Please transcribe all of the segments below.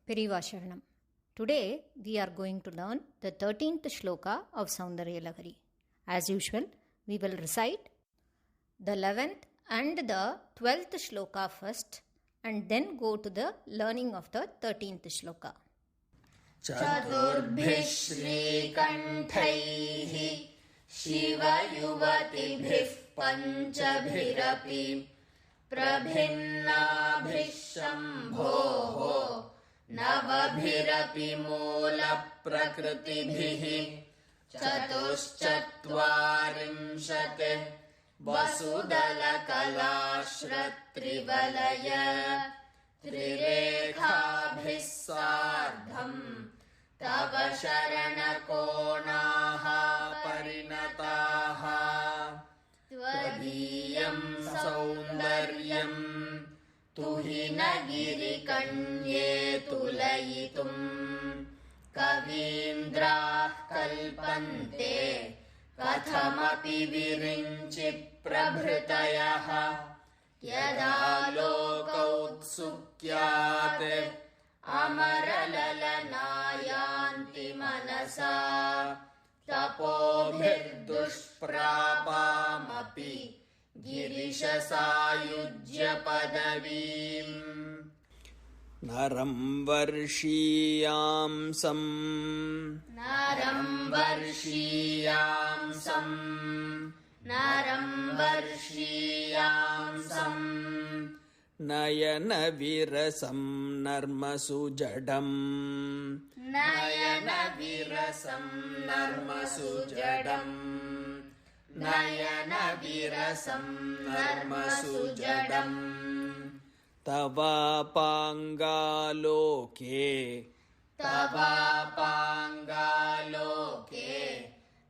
Periva Sharanam. Today we are going to learn the 13th sloka of Soundarya Lahari. As usual, we will recite the 11th and the 12th sloka first and then go to the learning of the 13th sloka. Chaturbhih Shri Kanthaihi Shiva Yuvatibhih Panchabhirapi Prabhinnabhih Shambhoho Navabhirapi Mula Prakritibhih Chatushchatvarimshatih Vasudala Kalashratrivalaya Trirekhabhih Sardham Tava Sharanakonaha Parinataha Tvadiyam Soundaryam Tuhinagiri Kanye Tulayitum Kavindrah Kalpante Kathamapi Virinchi Prabhritayaha Yada Lokautsukhyate Amaralalanāyanti Manasa Tapobhirdushprapamapi Girishasayujya Padavim Naram Varshiyamsam Naram Varshiyamsam Naram Varshiyamsam Nayana Virasam Narmasujadam Nayana Virasam Narmasujadam Nayana Virasam Narmasujadam Tava Pangaloke Tava Pangaloke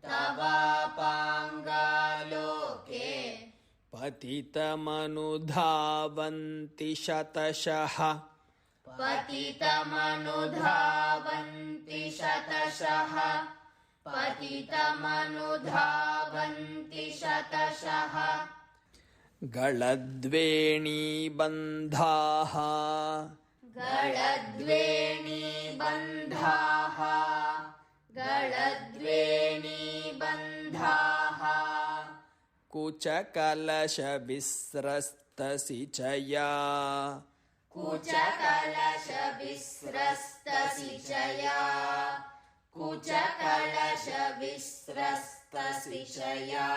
Tava Pangaloke Patitamanudhavanti Shatashaha Patitamanudhavanti Shatashaha Patitamanudhavanti Shatashaha Galadveni Bandhaha Galadveni Bandhaha Galadveni Bandhaha Kuchakalasha Visrastasichaya Kuchakalasha Visrastasichaya Kuchakalasha Visrastasichaya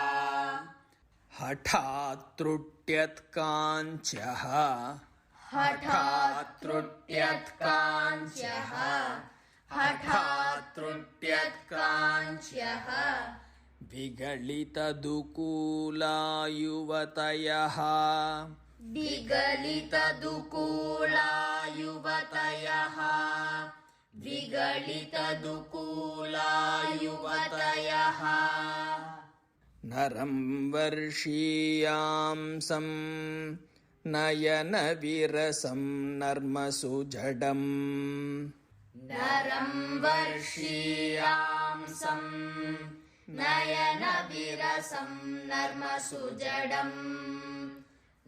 Hathatrutyat kanchyaha Hathatrutyat kanchyaha Hathatrutyat kanchyaha Vigalita dukula yuvatayaha Vigalita dukula yuvatayaha Vigalita dukula yuvatayaha Naram varshiyamsam Nayana virasam narmasujadam Naram varshiyamsam Nayana virasam narmasujadam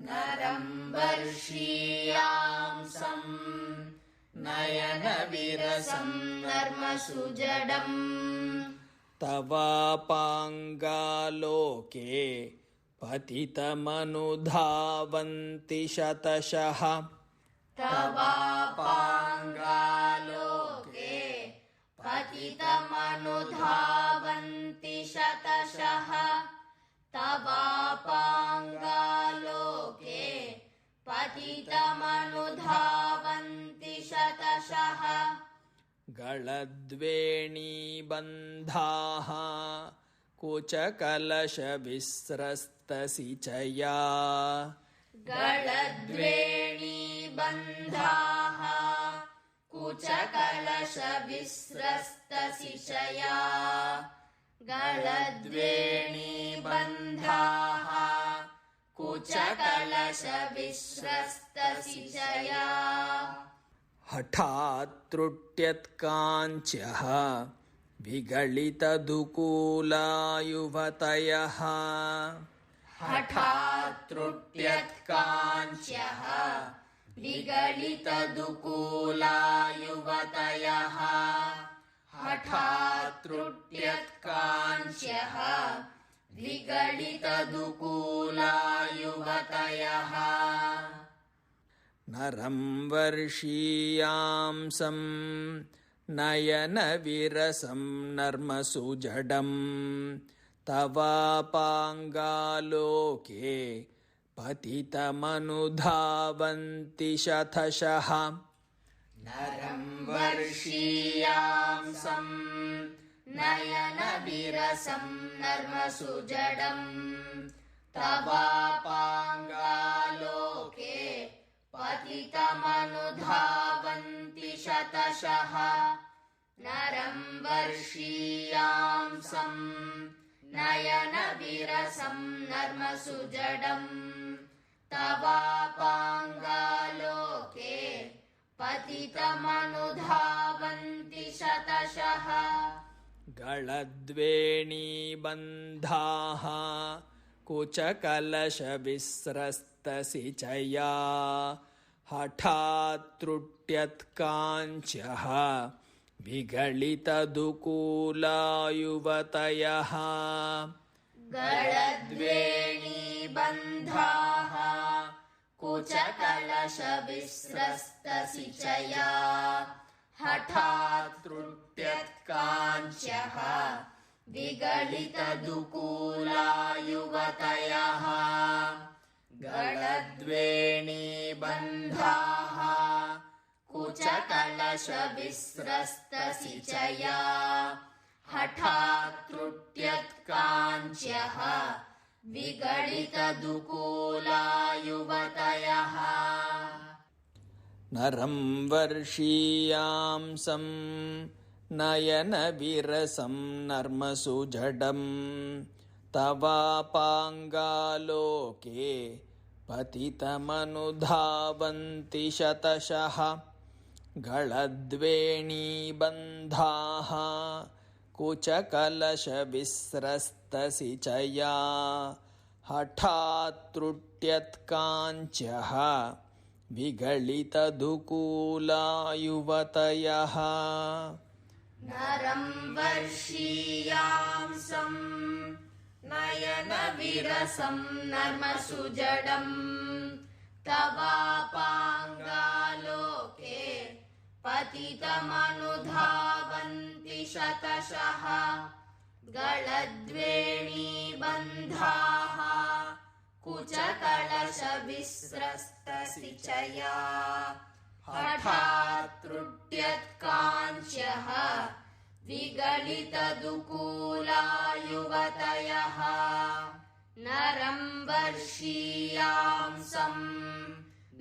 Naram varshiyamsam Nayana virasam narmasujadam Tava Pangaloke Patitamanudhavanti Shatashaha Tava Pangaloke Patitamanudhavanti Shatashaha Tava Pangaloke Patitamanudhavanti Shatashaha Galadveni Bandhaha Kuchakalasha Visrastasichaya Galadveni Bandhaha Kuchakalasha Visrastasichaya Galadveni Bandhaha Kuchakalasha Visrastasichaya Hathatrutyat kanchyaha Vigalita dukula yuvatayaha Hathatrutyat kanchyaha विगलितदुकूला युवतयः हठात्त्रुट्यत्काङ्क्ष्यः विगलितदुकूला युवतयः नरं वर्षीयांसं नयनविरसं नर्मसुजडं तवापाङ्गालोके पतितमनुधावन्ति शतशः नरं वर्षीयांसं नयनविरसं नर्मसुजडं तवापाङ्गालोके पतितमनुधावन्ति शतशः नरं वर्षीयांसं नयनविरसं नर्मसुजडं तवापाङ्गालोके पतितमनुधावन्ति शतशः गलद्वेणीबन्धाः कुचकलशविस्रस्तसिचया हठात्त्रुट्यत्काङ्क्ष्यः विगलितदुकूला युवतयः गलद्वेणीबन्धाः कुचकलशविस्रस्तसिचया हठात्त्रुट्यत्काङ्क्ष्यः विगलितदुकूला युवतयः गलद्वेणीबन्धाः कुचकलशविस्रस्तसिचया हठात्त्रुट्यत्काङ्क्ष्यः विगलितदुकूला युवतयः नरं वर्षीयांसं नयनविरसं नर्मसुजडं तवापाङ्गालोके पतितमनुधावन्ति शतशः गलद्वेणीबन्धाः कुचकलशविस्रस्तसिचया हठात्त्रुट्यत्काङ्क्ष्यः विगलितदुकूला युवतयः नरं वर्षीयांसं नयनविरसं नर्मसुजडं तवापाङ्गालोके पतितमनुधावन्ति शतशः गलद्वेणीबन्धाः कुचकलशविस्रस्तसिचया हठात्त्रुट्यत्काङ्क्ष्यः विगलितदुकूला युवतयः नरं वर्षीयांसं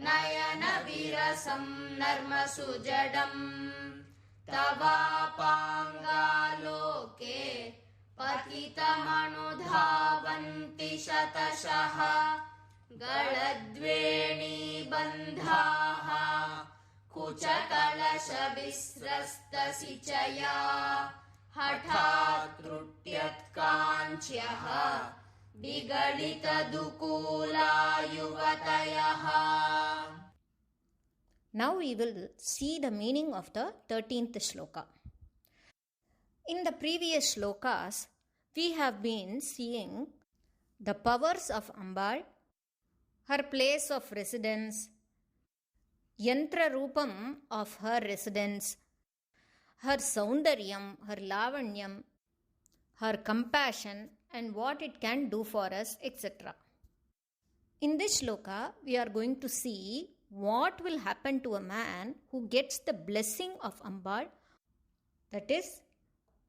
नयनविरसं नर्मसुजडं तवापाङ्गालोके पतितमनुधावन्ति शतशः गलद्वेणीबन्धाः कुचकलशविस्रस्तसिचया हठात्त्रुट्यत्काङ्क्ष्यः विगलितदुकूला युवतयः. Now we will see the meaning of the 13th shloka. In the previous shlokas, we have been seeing the powers of Ambaal, her place of residence, yantra roopam of her residence, her soundaryam, her lavanyam, her compassion, and what it can do for us, etc. In this shloka, we are going to see what will happen to a man who gets the blessing of Ambaal, that is,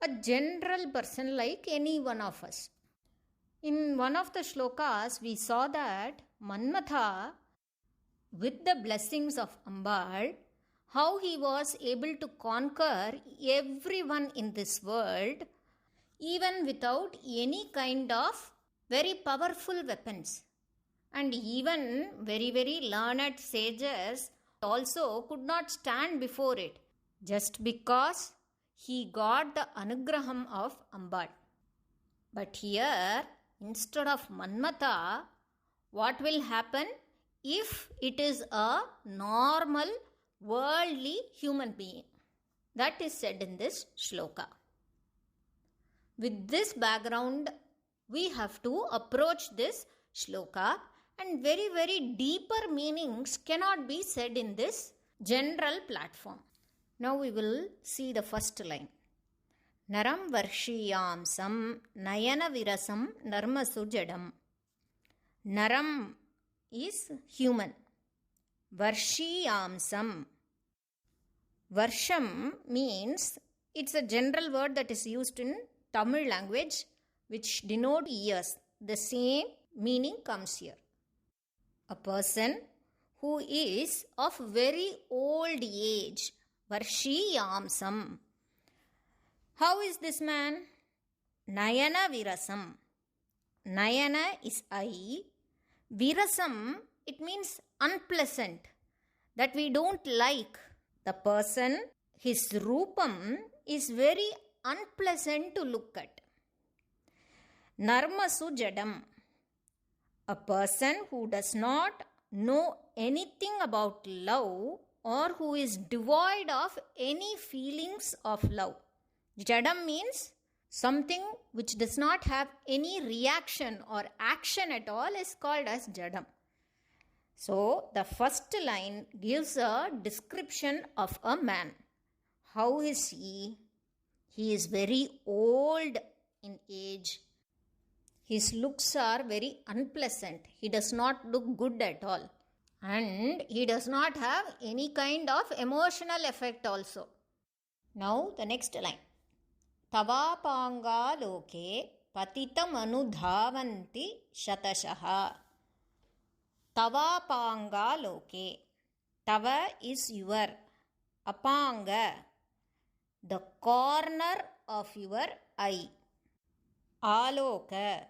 a general person like any one of us. In one of the shlokas, we saw that Manmatha, with the blessings of Ambaal, how he was able to conquer everyone in this world, even without any kind of very powerful weapons. And even very, very learned sages also could not stand before it, just because he got the anugraham of Ambaal. But here, instead of Manmatha, what will happen? if it is a normal worldly human being. That is said in this shloka. With this background, we have to approach this shloka, and very, very deeper meanings cannot be said in this general platform. Now we will see the first line. Naram varshiyamsam nayana virasam narmasu jadam. Naram is human. Varshiyamsam. Varsham means, it's a general word that is used in Tamil language which denote years. The same meaning comes here. A person who is of very old age. Varshiyamsam. How is this man? Nayana virasam. Nayana is eye. Virasam, it means unpleasant, that we don't like. The person, his rupam is very unpleasant to look at. Narmasu jadam. A person who does not know anything about love or who is devoid of any feelings of love. Jadam means something which does not have any reaction or action at all is called as jadam. So, the first line gives a description of a man. How is he? He is very old in age. His looks are very unpleasant. He does not look good at all. And he does not have any kind of emotional effect also. Now, the next line. Tavapanga loke patitam anudhavanti shatashaha. Tavapanga loke. Tava is your. Apanga, the corner of your eye. Aloka,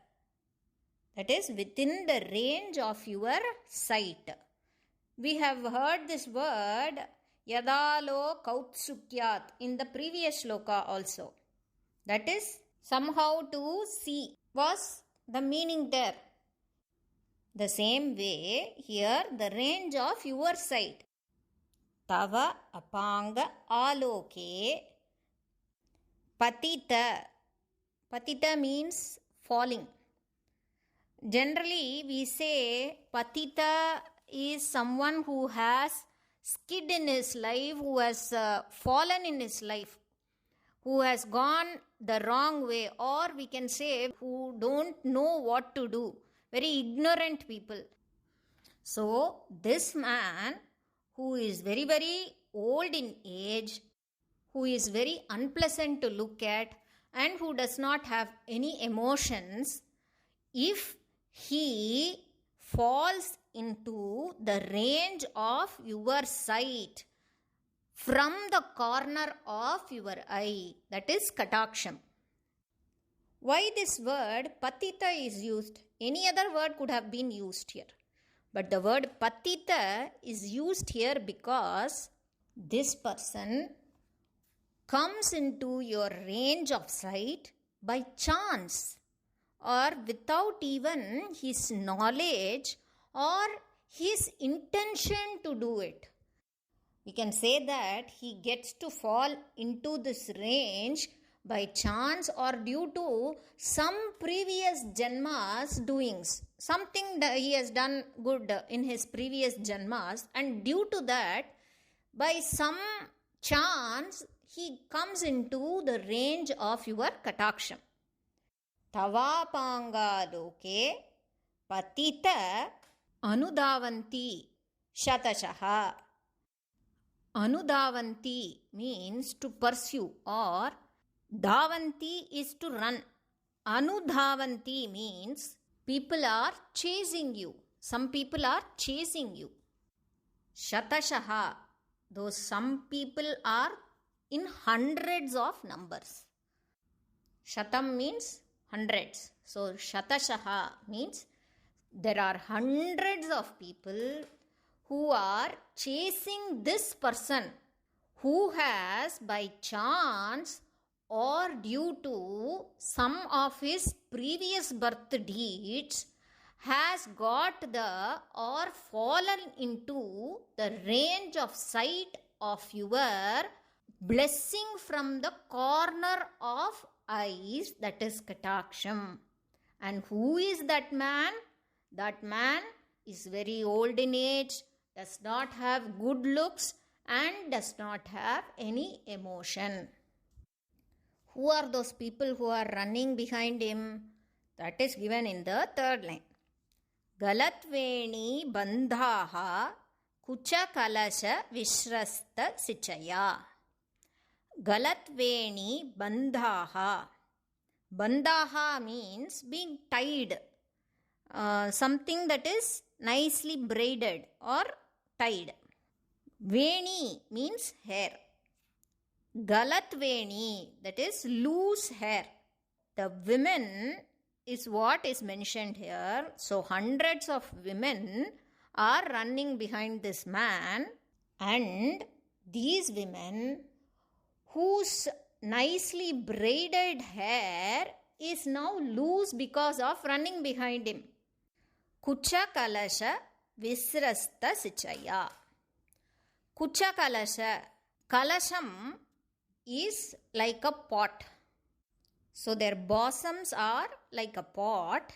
that is within the range of your sight. We have heard this word yadalo kautsukyat in the previous shloka also. That is somehow to see was the meaning there. The same way here the range of your sight. Tava apanga aloke patita. Patita means falling. Generally we say patita is someone who has skid in his life, who has fallen in his life, who has gone the wrong way, or we can say who don't know what to do. Very ignorant people. So this man who is very, very old in age, who is very unpleasant to look at, and who does not have any emotions, if he falls into the range of your sight from the corner of your eye, that is kataksham. Why this word patita is used? Any other word could have been used here. But the word patita is used here because this person comes into your range of sight by chance or without even his knowledge or his intention to do it. We can say that he gets to fall into this range by chance or due to some previous janmas doings. Something that he has done good in his previous janmas, and due to that, by some chance, he comes into the range of your kataksham. Tavapanga loke patita anudavanti shatashaha. Anudavanti means to pursue, or dhavanti is to run. Anudhavanti means people are chasing you. Some people are chasing you. Shatashaha, those some people are in hundreds of numbers. Shatam means hundreds. So shatashaha means there are hundreds of people who are chasing this person who has by chance or due to some of his previous birth deeds has got the or fallen into the range of sight of your blessing from the corner of eyes, that is kataksham. And who is that man? That man is very old in age, does not have good looks, and does not have any emotion. Who are those people who are running behind him? That is given in the third line. Galatveni bandhaha kucha kalasha vishrasta sichaya. Galatveni bandhaha. Bandhaha means being tied. Something that is nicely braided or tied. Veni means hair. Galatveni, that is loose hair. The women is what is mentioned here. So hundreds of women are running behind this man, and these women whose nicely braided hair is now loose because of running behind him. Kucha kalasha visrasta sichaya. Kucha kalasha. Kalasham is like a pot. So their bosoms are like a pot.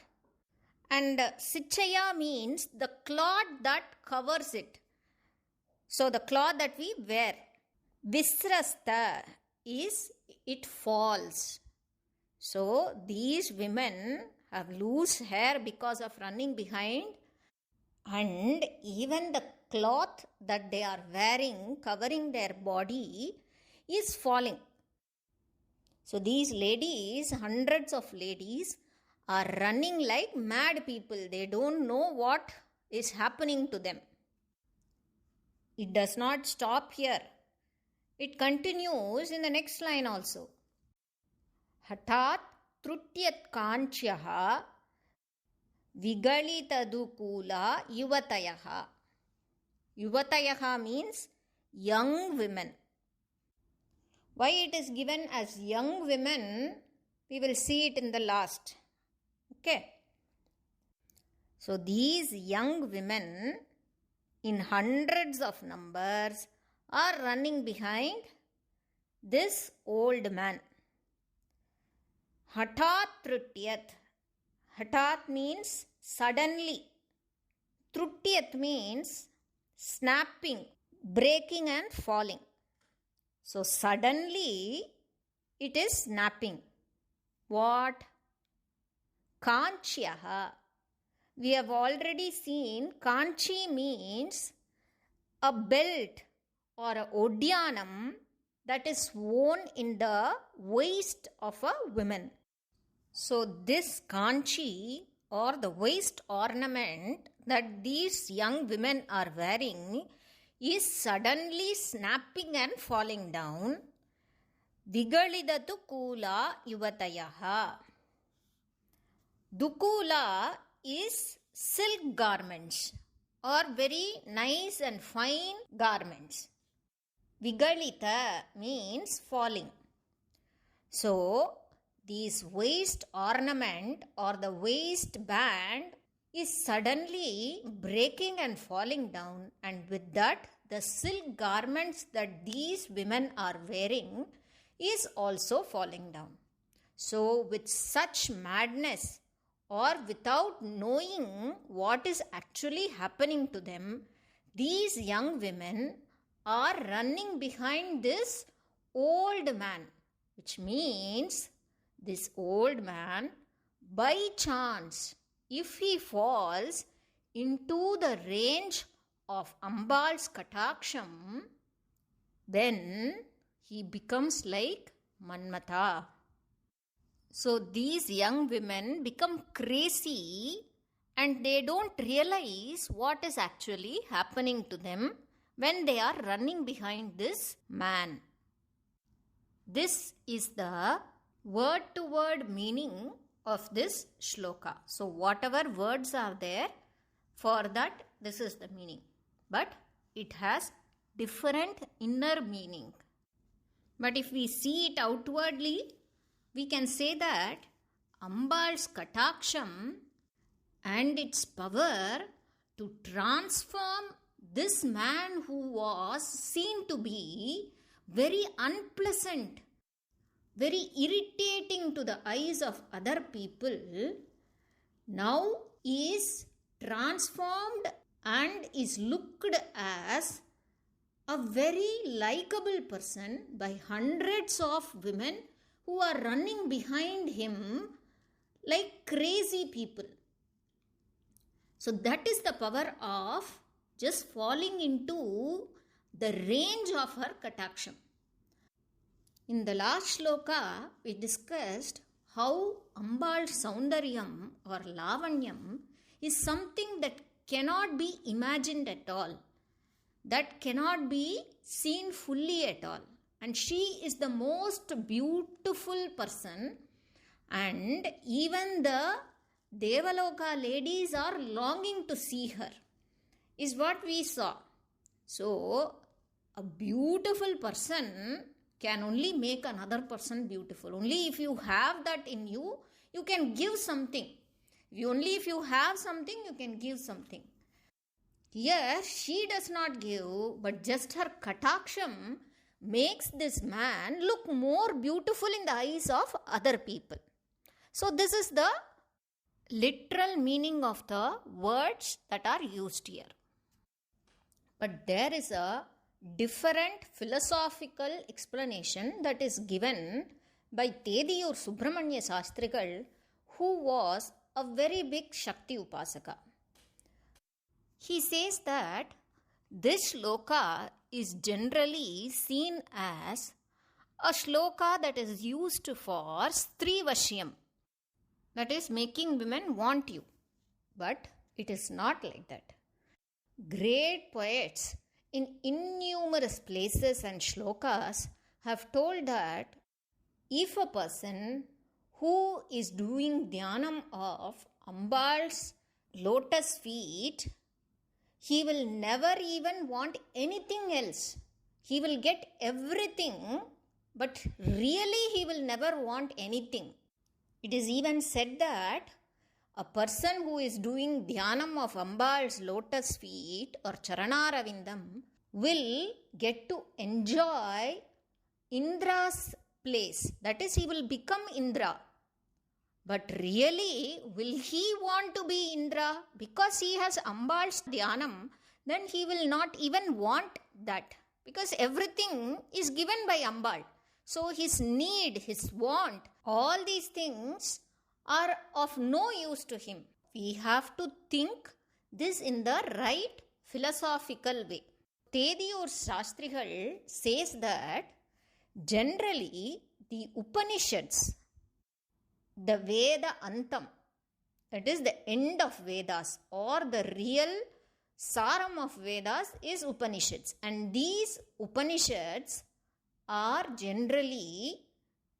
And sichaya means the cloth that covers it. So the cloth that we wear. Visrasta is it falls. So these women have loose hair because of running behind, and even the cloth that they are wearing covering their body is falling. So these ladies, hundreds of ladies, are running like mad people. They don't know what is happening to them. It does not stop here. It continues in the next line also. Hatat trutyat kanchyaha vigalitadukula yuvatayaha. Yuvatayaha means young women. Why it is given as young women, we will see it in the last. Okay. So these young women in hundreds of numbers are running behind this old man. Hatat trutyat. Hatat means suddenly. Trutyat means snapping, breaking and falling. So suddenly it is snapping. What? Kanchyaha. We have already seen Kanchi means a belt or a odyanam that is worn in the waist of a woman. So this Kanchi or the waist ornament that these young women are wearing is suddenly snapping and falling down. Vigalidatu kula yuvatayaha. Dukula is silk garments or very nice and fine garments. Vigalita means falling. So this waist ornament or the waist band is suddenly breaking and falling down, and with that the silk garments that these women are wearing is also falling down. So with such madness or without knowing what is actually happening to them, these young women are running behind this old man, which means this old man, by chance, if he falls into the range of Ambaal's kataksham, then he becomes like Manmatha. So these young women become crazy and they don't realize what is actually happening to them when they are running behind this man. This is the word-to-word meaning of this shloka. So whatever words are there, for that this is the meaning. But it has different inner meaning. But if we see it outwardly, we can say that Ambaal's kataksham and its power to transform this man who was seen to be very unpleasant, very irritating to the eyes of other people, now is transformed and is looked as a very likable person by hundreds of women who are running behind him like crazy people. So that is the power of just falling into the range of her kataksham. In the last shloka, we discussed how Ambaal's Soundaryam or Lavanyam is something that cannot be imagined at all, that cannot be seen fully at all. And she is the most beautiful person, and even the Devaloka ladies are longing to see her, is what we saw. So, a beautiful person can only make another person beautiful. Only if you have that in you, you can give something. Only if you have something, you can give something. Here, she does not give, but just her kataksham makes this man look more beautiful in the eyes of other people. So, this is the literal meaning of the words that are used here. But there is a different philosophical explanation that is given by Tediyur Subramanya Shastrigal, who was a very big Shakti Upasaka. He says that this shloka is generally seen as a shloka that is used for Strivashyam, that is making women want you. But it is not like that. Great poets in innumerous places and shlokas have told that if a person who is doing dhyanam of Ambaal's lotus feet, he will never even want anything else. He will get everything, but really he will never want anything. It is even said that a person who is doing dhyanam of Ambaal's lotus feet or Charanaravindam will get to enjoy Indra's place. That is, he will become Indra. But really, will he want to be Indra? Because he has Ambaal's dhyanam, then he will not even want that. Because everything is given by Ambaal. So his need, his want, all these things are of no use to him. We have to think this in the right philosophical way. Tediyur Shastrigal says that generally the Upanishads, the Veda Antam, that is the end of Vedas or the real Saram of Vedas is Upanishads. And these Upanishads are generally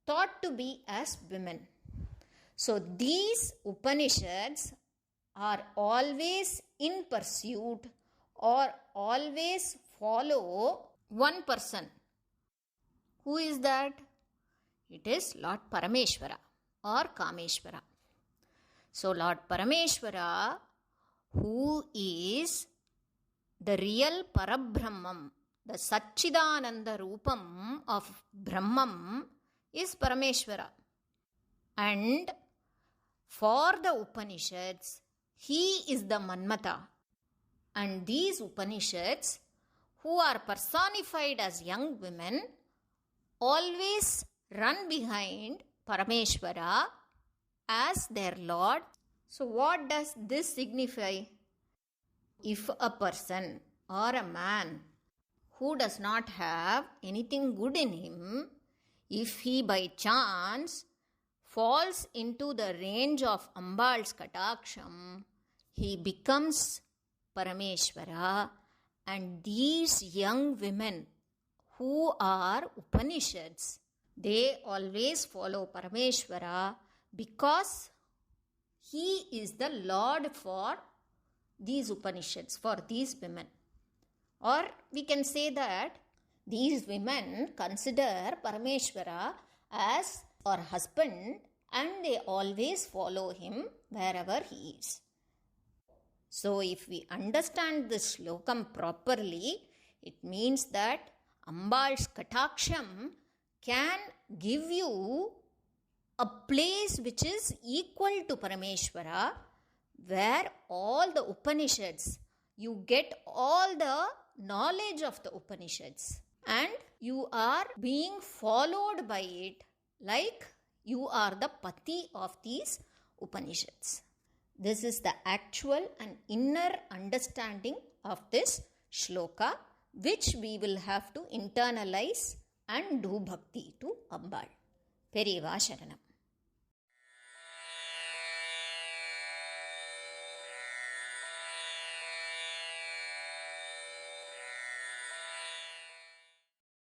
thought to be as women. So these Upanishads are always in pursuit or always follow one person. Who is that? It is Lord Parameshwara or Kameshwara. So Lord Parameshwara, who is the real Parabrahmam, the Satchidananda Rupam of Brahmam, is Parameshwara. And for the Upanishads, he is the Manmata. And these Upanishads, who are personified as young women, always run behind Parameshwara as their Lord. So what does this signify? If a person or a man who does not have anything good in him, if he by chance falls into the range of Ambaal's kataksham, he becomes Parameshwara. And these young women who are Upanishads, they always follow Parameshwara because he is the Lord for these Upanishads, for these women. Or we can say that these women consider Parameshwara as our husband and they always follow him wherever he is. So, if we understand this slokam properly, it means that Ambaal's Kataksham can give you a place which is equal to Parameshwara, where all the Upanishads, you get all the knowledge of the Upanishads and you are being followed by it like you are the Pati of these Upanishads. This is the actual and inner understanding of this shloka, which we will have to internalize and do bhakti to Ambaal. Periva Sharanam.